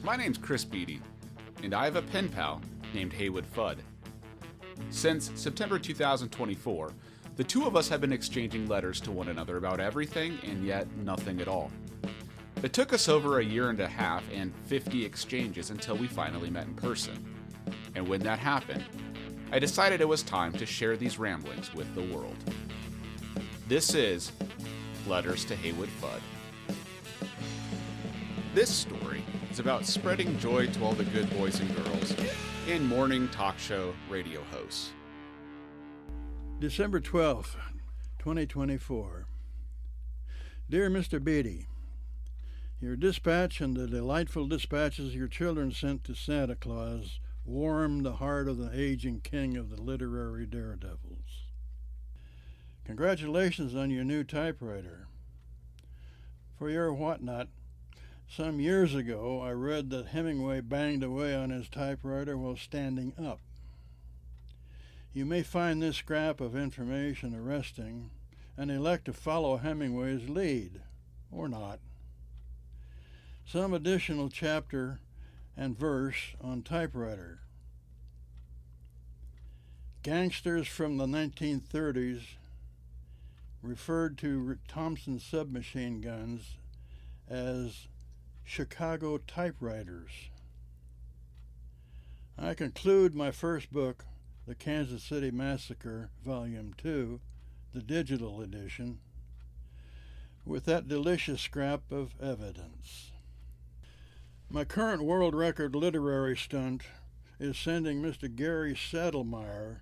My name's Chris Beaty, and I have a pen pal named Haywood Fudd. Since September 2024, the two of us have been exchanging letters to one another about everything and yet nothing at all. It took us over a year and a half and 50 exchanges until we finally met in person. And when that happened, I decided it was time to share these ramblings with the world. This is Letters to Haywood Fudd. This story is about spreading joy to all the good boys and girls and morning talk show radio hosts. December 12th, 2024. Dear Mr. Beaty, your dispatch and the delightful dispatches your children sent to Santa Claus warmed the heart of the aging king of the Literary Daredevils. Congratulations on your new typewriter. For your whatnot, some years ago I read that Hemingway banged away on his typewriter while standing up. You may find this scrap of information arresting and elect to follow Hemingway's lead, or not. Some additional chapter and verse on typewriter. Gangsters from the 1930s referred to Thompson submachine guns as Chicago typewriters. I conclude my first book, The Kansas City Massacre, Volume 2, the digital edition, with that delicious scrap of evidence. My current world record literary stunt is sending Mr. Gary Sadlemyer,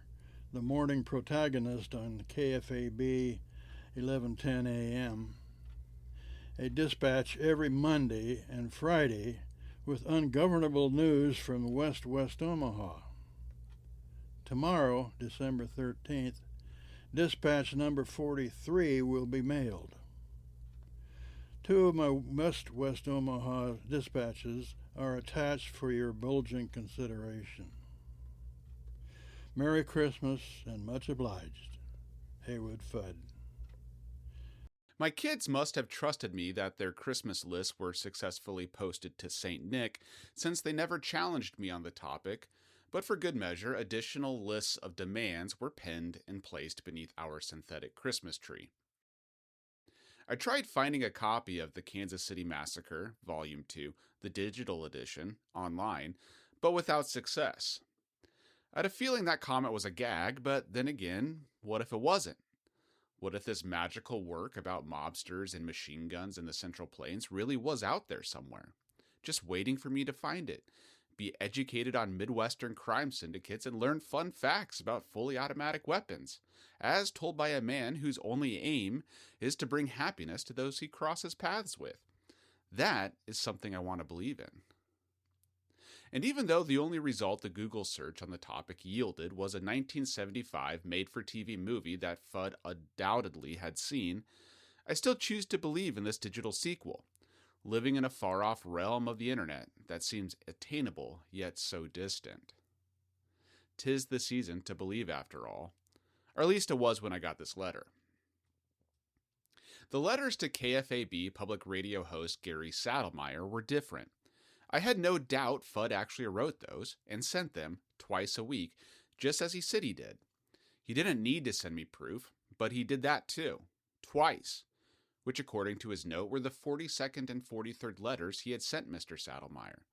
the morning protagonist on KFAB1110 AM, a dispatch every Monday and Friday with ungovernable news from West-West Omaha. Tomorrow, December 13th, dispatch number 43 will be mailed. Two of my West-West Omaha dispatches are attached for your bulging consideration. Merry Christmas and much obliged. Haywood Fudd. My kids must have trusted me that their Christmas lists were successfully posted to St. Nick, since they never challenged me on the topic, but for good measure, additional lists of demands were penned and placed beneath our synthetic Christmas tree. I tried finding a copy of the Kansas City Massacre, Volume 2, the digital edition, online, but without success. I had a feeling that comment was a gag, but then again, what if it wasn't? What if this magical work about mobsters and machine guns in the Central Plains really was out there somewhere, just waiting for me to find it, be educated on Midwestern crime syndicates, and learn fun facts about fully automatic weapons, as told by a man whose only aim is to bring happiness to those he crosses paths with? That is something I want to believe in. And even though the only result the Google search on the topic yielded was a 1975 made-for-TV movie that Fudd undoubtedly had seen, I still choose to believe in this digital sequel, living in a far-off realm of the internet that seems attainable yet so distant. 'Tis the season to believe, after all. Or at least it was when I got this letter. The letters to KFAB public radio host Gary Sadlemyer were different. I had no doubt Fudd actually wrote those and sent them twice a week, just as he said he did. He didn't need to send me proof, but he did that too, twice, which according to his note were the 42nd and 43rd letters he had sent Mr. Sadlemyer.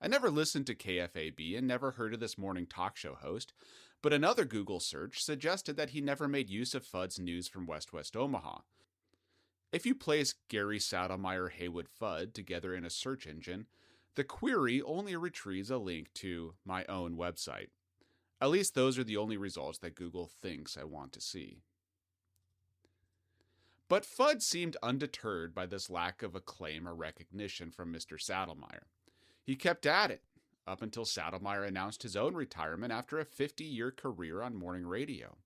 I never listened to KFAB and never heard of this morning talk show host, but another Google search suggested that he never made use of Fudd's news from West-West Omaha. If you place Gary Sadlemyer Haywood Fudd together in a search engine, the query only retrieves a link to my own website. At least those are the only results that Google thinks I want to see. But Fudd seemed undeterred by this lack of acclaim or recognition from Mr. Sadlemyer. He kept at it, up until Sadlemyer announced his own retirement after a 50-year career on morning radio.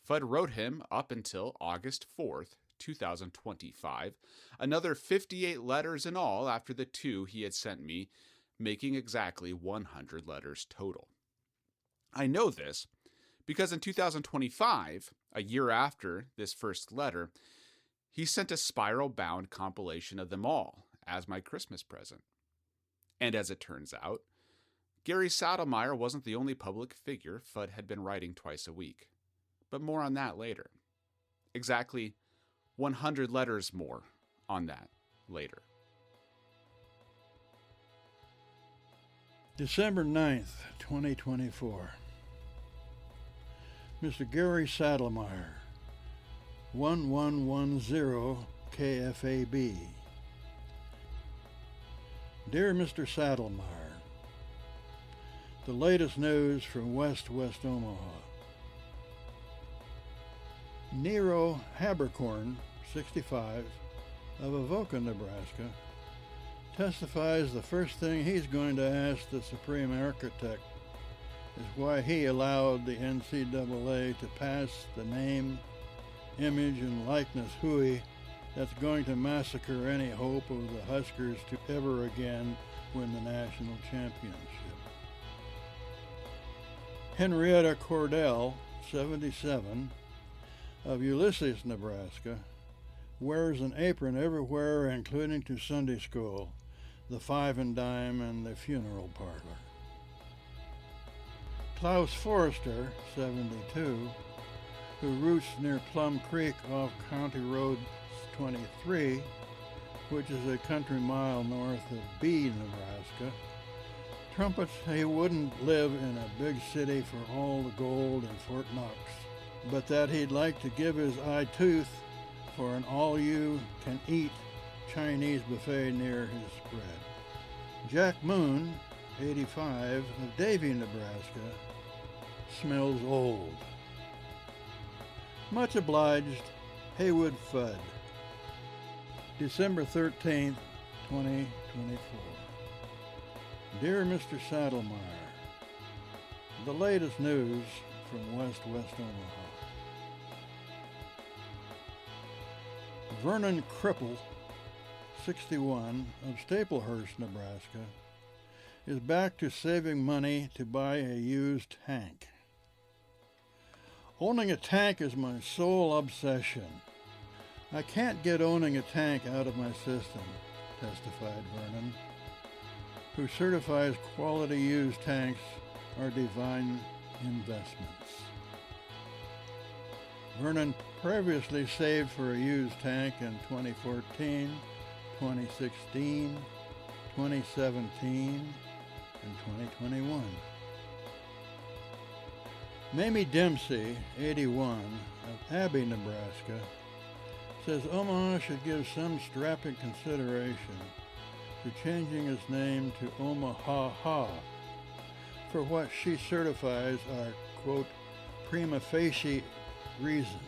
Fudd wrote him up until August 4th, 2025, another 58 letters in all after the two he had sent me, making exactly 100 letters total. I know this because in 2025, a year after this first letter, he sent a spiral-bound compilation of them all as my Christmas present. And as it turns out, Gary Sadlemyer wasn't the only public figure Fudd had been writing twice a week. But more on that later. Exactly 100 letters more on that later. December 9th, 2024. Mr. Gary Sadlemyer, 1110 KFAB. Dear Mr. Sadlemyer, the latest news from West-West Omaha. Nero Habercorn, 65, of Avoca, Nebraska, testifies the first thing he's going to ask the Supreme Architect is why he allowed the NCAA to pass the name, image, and likeness hooey that's going to massacre any hope of the Huskers to ever again win the national championship. Henrietta Cordell, 77, of Ulysses, Nebraska, wears an apron everywhere, including to Sunday school, the Five and Dime, and the funeral parlor. Klaus Forrester, 72, who roosts near Plum Creek off County Road 23, which is a country mile north of Beaty, Nebraska, trumpets he wouldn't live in a big city for all the gold in Fort Knox, but that he'd like to give his eye tooth for an all-you-can-eat Chinese buffet near his spread. Jack Moon, 85, of Davie, Nebraska, smells old. Much obliged, Haywood Fudd. December 13th, 2024. Dear Mr. Sadlemyer, the latest news from West-West Omaha. Vernon Cripple, 61, of Staplehurst, Nebraska, is back to saving money to buy a used tank. Owning a tank is my sole obsession. I can't get owning a tank out of my system, testified Vernon, who certifies quality used tanks are divine investments. Vernon previously saved for a used tank in 2014, 2016, 2017, and 2021. Mamie Dempsey, 81, of Abbey, Nebraska, says Omaha should give some strapping consideration to changing its name to Omaha for what she certifies are, quote, prima facie reasons.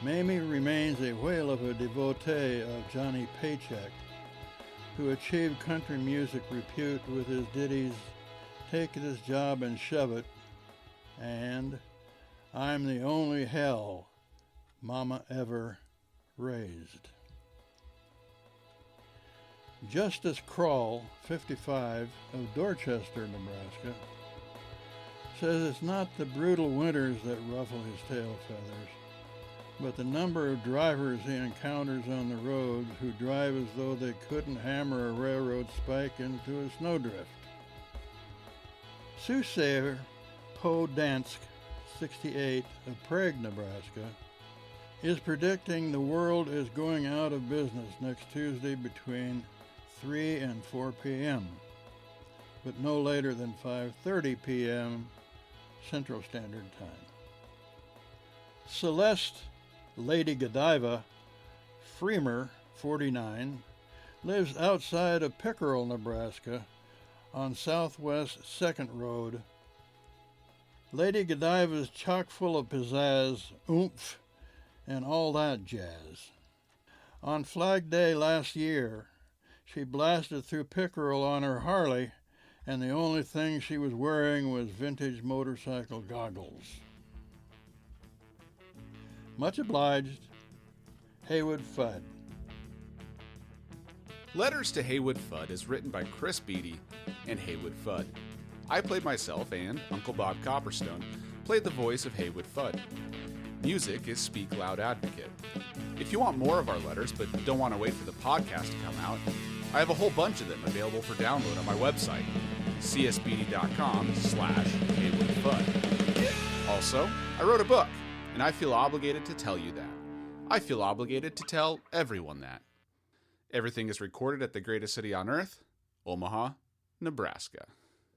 Mamie remains a whale of a devotee of Johnny Paycheck, who achieved country music repute with his ditties Take This Job and Shove It and I'm the Only Hell Mama Ever Raised. Justice Kroll, 55, of Dorchester, Nebraska, says it's not the brutal winters that ruffle his tail feathers, but the number of drivers he encounters on the roads who drive as though they couldn't hammer a railroad spike into a snowdrift. Soothsayer Poe Dansk, 68, of Prague, Nebraska, is predicting the world is going out of business next Tuesday between 3 and 4 p.m., but no later than 5:30 p.m. Central Standard Time. Celeste Lady Godiva Freemer, 49, lives outside of Pickerel, Nebraska, on Southwest 2nd Road. Lady Godiva's chock full of pizzazz, oomph, and all that jazz. On Flag Day last year, she blasted through Pickerel on her Harley, and the only thing she was wearing was vintage motorcycle goggles. Much obliged, Haywood Fudd. Letters to Haywood Fudd is written by Chris Beaty and Haywood Fudd. I played myself, and Uncle Bob Copperstone played the voice of Haywood Fudd. Music is Speak Loud Advocate. If you want more of our letters but don't want to wait for the podcast to come out, I have a whole bunch of them available for download on my website, csbeaty.com/HaywoodFudd. Also, I wrote a book, and I feel obligated to tell you that. I feel obligated to tell everyone that. Everything is recorded at the greatest city on earth, Omaha, Nebraska.